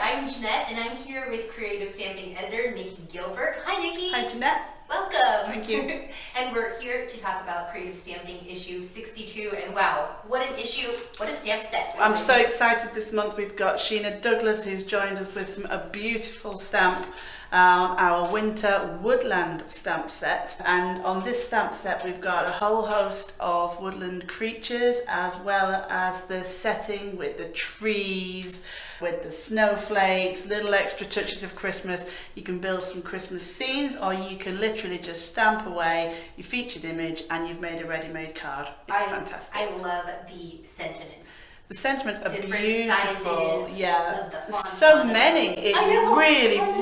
I'm Jeanette, and I'm here with creative stamping editor Nicky Gilburt. Hi, Nicky. Hi, Jeanette. Welcome. Thank you. And we're here to talk about creative stamping issue 62. And wow, what an issue! What a stamp set! I'm so excited this month. We've got Sheena Douglas, who's joined us with a beautiful stamp on our winter woodland stamp set. And on this stamp set, we've got a whole host of woodland creatures, as well as the setting with the trees, with the snowflakes, little extra touches of Christmas. You can build some Christmas scenes, or you can literally just stamp away your featured image and you've made a ready-made card. It's fantastic. I love the sentiments. The sentiments are different beautiful. Sizes, yeah, the so many. It's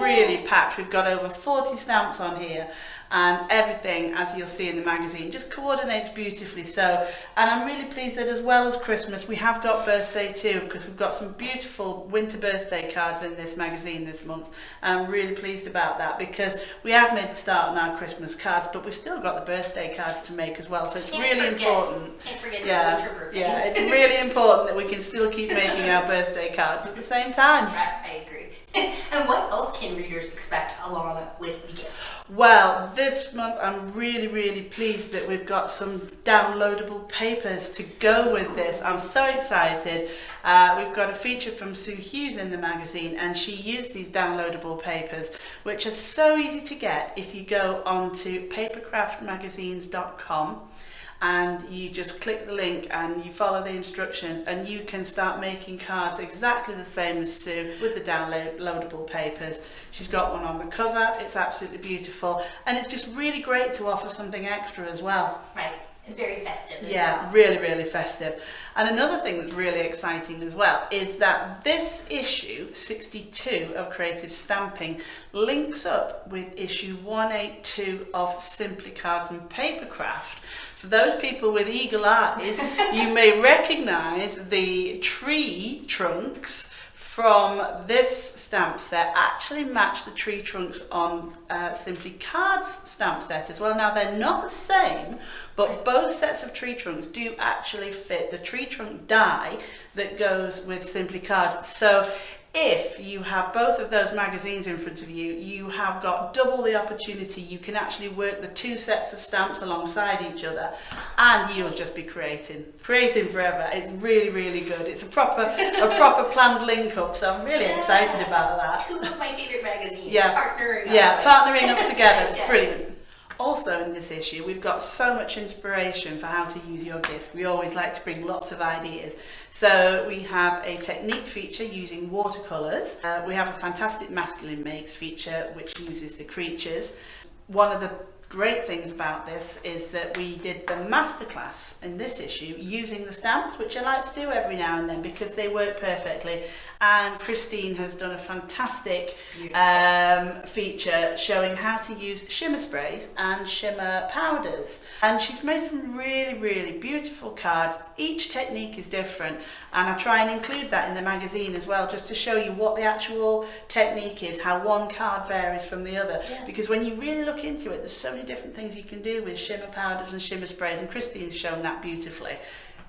really packed. We've got over 40 stamps on here, and everything, as you'll see in the magazine, just coordinates beautifully. So, and I'm really pleased that as well as Christmas, we have got birthday too, because we've got some beautiful winter birthday cards in this magazine this month. And I'm really pleased about that, because we have made the start on our Christmas cards, but we've still got the birthday cards to make as well. So it's really important. Can't forget those winter birthdays. Yeah, it's really important that we can still keep making our birthday cards at the same time. Right, I agree. And what else can readers expect along with the gift? Well, this month I'm really pleased that we've got some downloadable papers to go with this. I'm so excited. We've got a feature from Sue Hughes in the magazine, and she used these downloadable papers, which are so easy to get if you go onto papercraftmagazines.com. and you just click the link and you follow the instructions, and you can start making cards exactly the same as Sue with the downloadable papers. She's got one on the cover. It's absolutely beautiful, and it's just really great to offer something extra as well. Right. It's very festive. Yeah, really festive. And another thing that's really exciting as well is that this issue 62 of Creative Stamping links up with issue 182 of Simply Cards and Papercraft. For those people with eagle eyes, you may recognise the tree trunks from this stamp set actually match the tree trunks on Simply Cards stamp set as well. Now, they're not the same, but both sets of tree trunks do actually fit the tree trunk die that goes with Simply Cards. So if you have both of those magazines in front of you, you have got double the opportunity. You can actually work the two sets of stamps alongside each other, and you'll just be creating forever. It's really good. It's a proper planned link up, so I'm really excited about that. Two of my favorite magazines partnering up together. It's brilliant. Also in this issue, we've got so much inspiration for how to use your gift. We always like to bring lots of ideas. So we have a technique feature using watercolours. We have a fantastic masculine makes feature which uses the creatures. One of the great things about this is that we did the masterclass in this issue using the stamps, which I like to do every now and then because they work perfectly. And Christine has done a fantastic feature showing how to use shimmer sprays and shimmer powders. And she's made some really beautiful cards. Each technique is different, and I try and include that in the magazine as well, just to show you what the actual technique is, how one card varies from the other. Yeah. Because when you really look into it, there's so many different things you can do with shimmer powders and shimmer sprays, and Christine's shown that beautifully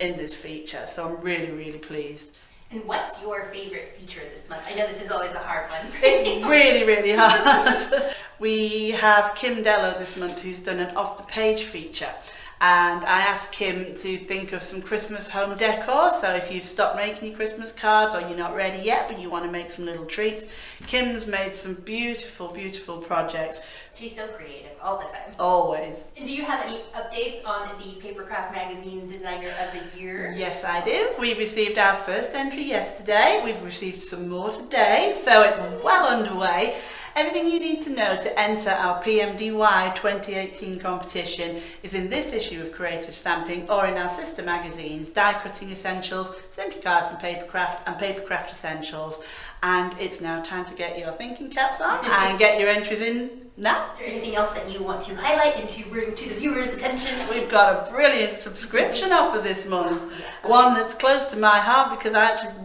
in this feature. So I'm really pleased. And what's your favorite feature this month? I know this is always a hard one. It's really hard. We have Kim Dello this month, who's done an off-the-page feature. And I asked Kim to think of some Christmas home decor. So if you've stopped making your Christmas cards, or you're not ready yet, but you want to make some little treats, Kim's made some beautiful projects. She's so creative all the time. Always. And do you have any updates on the Papercraft Magazine Designer of the Year? Yes, I do. We received our first entry yesterday. We've received some more today, so it's well underway. Everything you need to know to enter our PMDY 2018 competition is in this issue of Creative Stamping, or in our sister magazines, Die Cutting Essentials, Simply Cards and Papercraft Essentials. And it's now time to get your thinking caps on and get your entries in now. Is there anything else that you want to highlight and to bring to the viewers' attention? We've got a brilliant subscription offer this month. Yes. One that's close to my heart, because I actually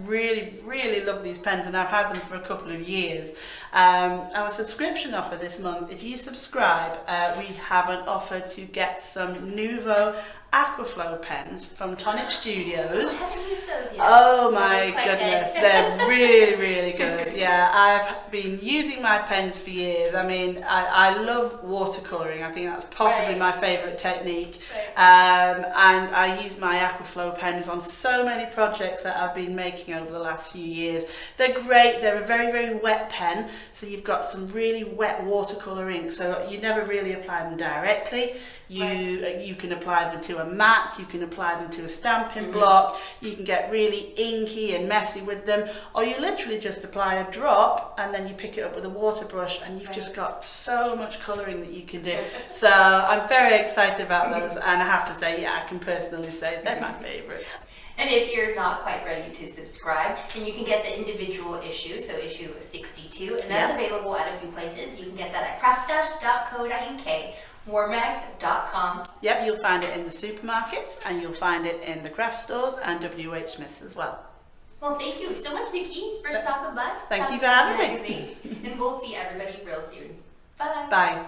really love these pens, and I've had them for a couple of years. Our subscription offer this month, if you subscribe, we have an offer to get some Nuvo Aquaflow pens from Tonic Studios. I haven't used those yet. Oh my goodness, they're really good. Yeah. Yeah, I've been using my pens for years. I mean, I love watercolouring. I think that's possibly Right. my favourite technique. Right. And I use my Aquaflow pens on so many projects that I've been making over the last few years. They're great. They're a very, very wet pen. So you've got some really wet watercolour ink. So you never really apply them directly. You can apply them to a mat. You can apply them to a stamping block. You can get really inky and messy with them. Or you literally just apply a drop and then you pick it up with a water brush and you've just got so much colouring that you can do. So I'm very excited about those, and I have to say, yeah, I can personally say they're my favourites. And if you're not quite ready to subscribe, then you can get the individual issue, so issue 62, and that's available at a few places. You can get that at craftstash.co.uk, warmags.com. Yep, you'll find it in the supermarkets and you'll find it in the craft stores and WH Smith's as well. Well, thank you so much, Nikki, for stopping by. Thank you for having me. me. And we'll see everybody real soon. Bye. Bye.